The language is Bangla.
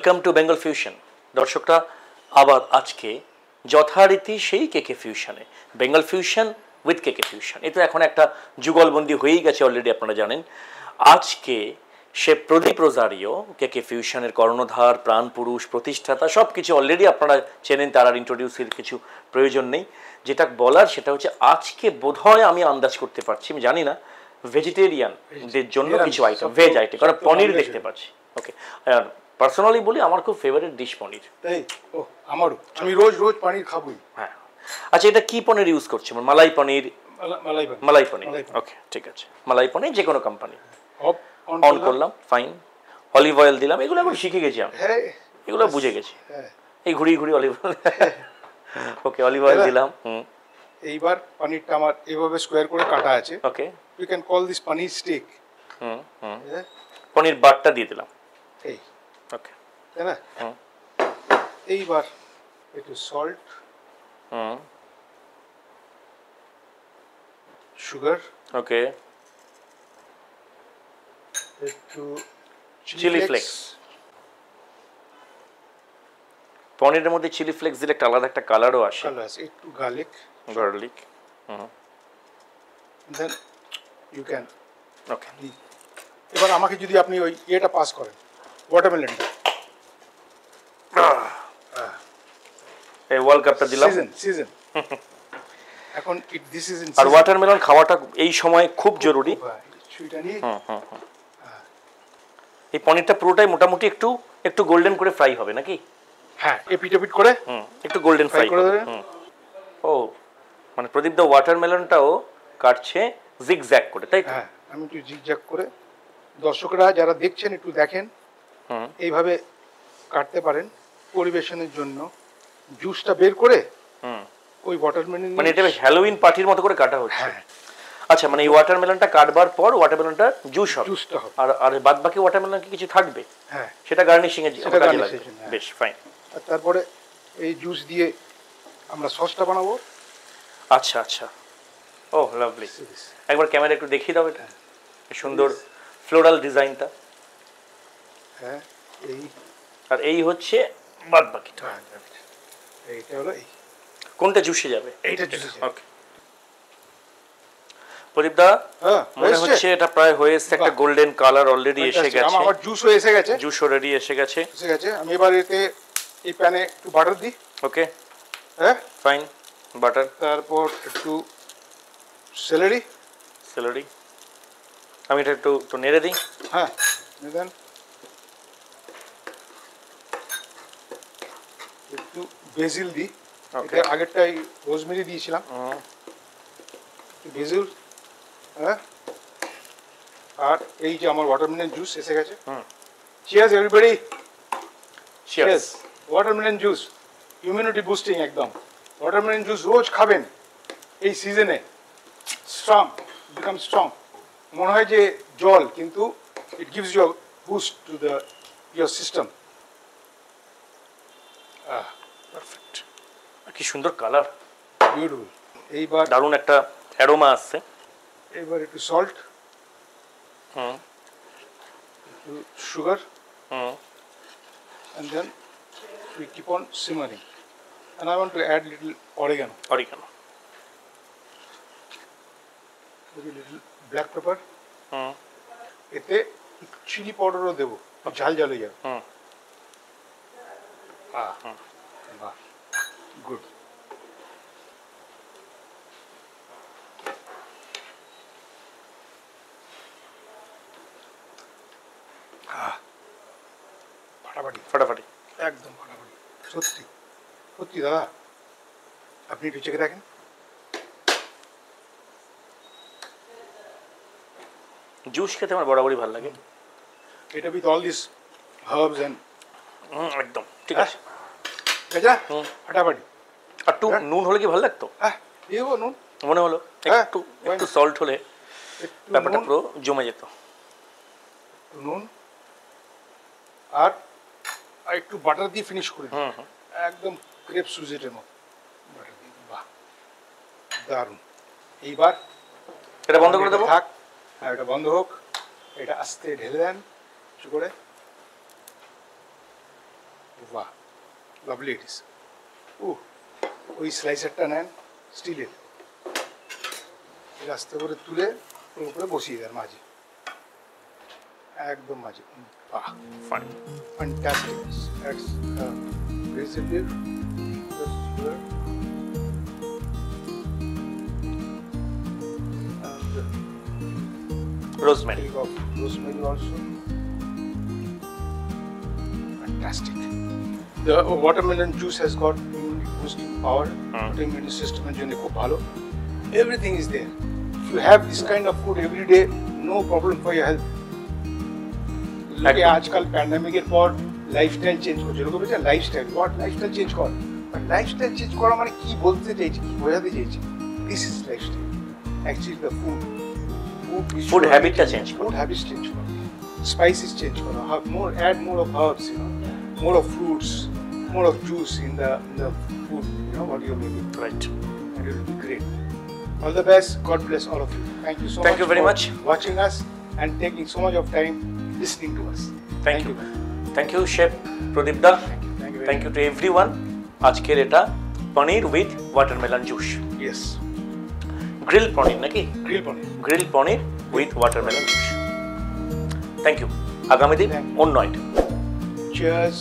Welcome to Bengal fusion. দর্শকরা আবার আজকে যথারীতি সেই কেকে ফিউশনে, বেঙ্গল ফিউশন উইথ কেকে ফিউশন, এটা এখন একটা যুগলবন্দি হয়েই গেছে অলরেডি, আপনারা জানেন। আজকে সে প্রদীপ রোজারিও, কেকে ফিউশনের কর্ণধার, প্রাণপুরুষ, প্রতিষ্ঠাতা, সব কিছু অলরেডি আপনারা চেনেন, তার আর ইন্ট্রোডিউসের কিছু প্রয়োজন নেই। যেটা বলার সেটা হচ্ছে আজকে বোধহয় আমি আন্দাজ করতে পারছি, আমি জানি না, ভেজিটেরিয়ানদের জন্য কিছু আইটেম, ভেজ আইটেম, কারণ পনির দেখতে পাচ্ছি। ওকে, আর পার্সোনালি বলি আমার খুব ফেভারিট ডিশ পনির। তাই? ও আমারও, আমি রোজ রোজ পনির খাবই। হ্যাঁ, আচ্ছা, এটা কি পনির ইউজ করছে? মালাই পনির? মালাই পনির, ওকে ঠিক আছে। মালাই পনির যে কোনো কোম্পানি। অন করলাম, ফাইন। অলিভ অয়েল দিলাম, এগুলো এখন শিখে গেছি আমি, এগুলো বুঝে গেছি, এই ঘুরিয়ে ঘুরিয়ে olive oil. Okay, olive oil দিলাম। এইবার পনিরটা আমার এইভাবে স্কোয়ার করে কাটা আছে। Okay, you can call this paneer stick. Paneer বাটটা দিয়ে দিলাম। এই ওকে, তাই না? এইবার একটু সল্ট, সুগার, ওকে, একটু চিলি ফ্লেক্স। পনিরের মধ্যে চিলি ফ্লেক্স দিলে একটা আলাদা একটা কালারও আসে। একটু গার্লিক, দেন ইউ ক্যান। ওকে, এবার আমাকে যদি আপনি ওই এটা পাস করেন, ওয়াটারমেলনটা, এই ওয়ার্ল্ড কাপটা দিলাম। সিজন এখন দিস ইজ ইন। আর ওয়াটারমেলন খাওয়াটা এই সময় খুব জরুরি। এই পনিরটা পুরোটাই মোটামুটি একটু একটু গোল্ডেন করে ফ্রাই হবে নাকি? হ্যাঁ, এপিট করে একটু গোল্ডেন ফ্রাই করে। ও মানে প্রদীপ দা ওয়াটারমেলনটাও কাটছে জিগজ্যাগ করে, তাই তো? হ্যাঁ, আমি একটু জিগজ্যাগ করে, দর্শকরা যারা দেখছেন একটু দেখেন, এইভাবে কাটতে পারেন পরিবেশনের জন্য। জুসটা বের করে ওই ওয়াটারমেলন, মানে এটা হ্যালোউইন পার্টির মতো করে কাটা হচ্ছে। আচ্ছা, মানে এই ওয়াটারমেলনটা কাটবার পর ওয়াটারমেলনটা জুস হবে, আর আর বাদ বাকি ওয়াটারমেলন কি কিছু থাকবে? হ্যাঁ, সেটা গার্নিশিং এর কাজে লাগবে। বেশ ফাইন। আর তারপরে এই জুস দিয়ে আমরা সসটা বানাবো। আচ্ছা আচ্ছা, ও লাভলি। একবার ক্যামেরা একটু দেখিয়ে দাও এটা, সুন্দর ফ্লোরাল ডিজাইনটা। হ্যাঁ, এই আর এই হচ্ছে বাদ বাকিটা। এইটা হলো এই কোনটা জুসে যাবে? এইটা জুসে যাবে। ওকে প্রদীপদা, মনে হচ্ছে এটা প্রায় হয়ে এসেছে, একটা গোল্ডেন কালার অলরেডি এসে গেছে। আমার জুস হয়ে এসে গেছে, জুস অলরেডি এসে গেছে। আমি এবার এতে এই প্যানে একটু বাটার দিই। ওকে, হ্যাঁ ফাইন, বাটার। তারপর একটু সেলেরি। আমি এটা একটু নেড়ে দিই। হ্যাঁ, দেন একটু বেসিল দিই। এটা আগেরটাই রোজমেরি দিয়েছিলাম, বেসিল। হ্যাঁ, আর এই যে আমার ওয়াটারমেলন জুস এসে গেছে। Cheers everybody, cheers. Watermelon juice immunity boosting একদম। ওয়াটারমেলন জুস রোজ খাবেন এই সিজনে, স্ট্রং, বিকাম স্ট্রং। মনে হয় যে জল, কিন্তু it gives you boost to the your system. Perfect, কি সুন্দর কালার, বিউটিফুল। এইবার দারুণ একটা অ্যারোমা আসছে। এবার একটু সল্ট, একটু sugar, and then we keep on simmering. And I want to add little oregano, little black pepper. এতে চিলি পাউডারও দেবো, ঝাল ঝাল হয়ে যাবে। বাহ, গুড। ফাটাফাটি, একদম ফাটাফাটি। সত্যি সত্যি দাদা, আপনি একটু চেখে দেখেন। জুস খেতে আমার বরাবরই ভালো লাগে। এটা with all this herbs and একদম ঠিক আছে, গেছে ফাটাফাটি। আর একটু নুন হলে কি ভালো লাগতো? হ্যাঁ, দিও নুন, মনে হলো একটু একটু সল্ট হলে ব্যাপারটা পুরো জমে যেত। নুন আর একটু বাটার দিয়ে ফিনিশ করে দিই, একদম ক্রেপ সুজিটের মতো বাটার দিয়ে। বাহ, দারুণ। এইবার এটা বন্ধ করে দেবো। থাক, হ্যাঁ, এটা বন্ধ হোক। এটা আস্তে ঢেলে দেন কিছু করে। বাহ, লাভলি ইট ইজ। ওই স্লাইসারটা নেন স্টিলের, আস্তে করে তুলে ওর উপরে বসিয়ে দেন মাঝে, একদম মাঝে। বাহ, fine. fantastic. That's recipe. Rosemary. Of rosemary also. Fantastic. The watermelon juice has got immunity boosting power. Immune system and everything is there. If you have this kind of food every day, no problem for your health. লোকে আজকাল প্যান্ডামিকের পর লাইফস্টাইল চেঞ্জ করছে, লোকে বলছে লাইফস্টাইল, হোয়াট লাইফস্টাইল চেঞ্জ কর, বাট লাইফস্টাইল চেঞ্জ করা মানে কি বলতে চাইছে, কি বোঝাতে চাইছে? This is lifestyle. Actually the food হ্যাবিটটা চেঞ্জ করো, ফুড হ্যাবিটস চেঞ্জ করো, স্পাইসেস চেঞ্জ করো, more add more of herbs, more of fruits, more of juice in the food, what you're making. Right. And it will be great. All the best. God bless all of you. Thank you so Thank you very much watching us and taking so much of time listening to us. Thank you. Thank you, Chef Pradip Da. Thank you to everyone. আজকের এটা paneer with watermelon juice. Yes. Grill paneer নাকি? Grill paneer with watermelon juice. Thank you. আগামী দিন অন্য আইটেম। Cheers.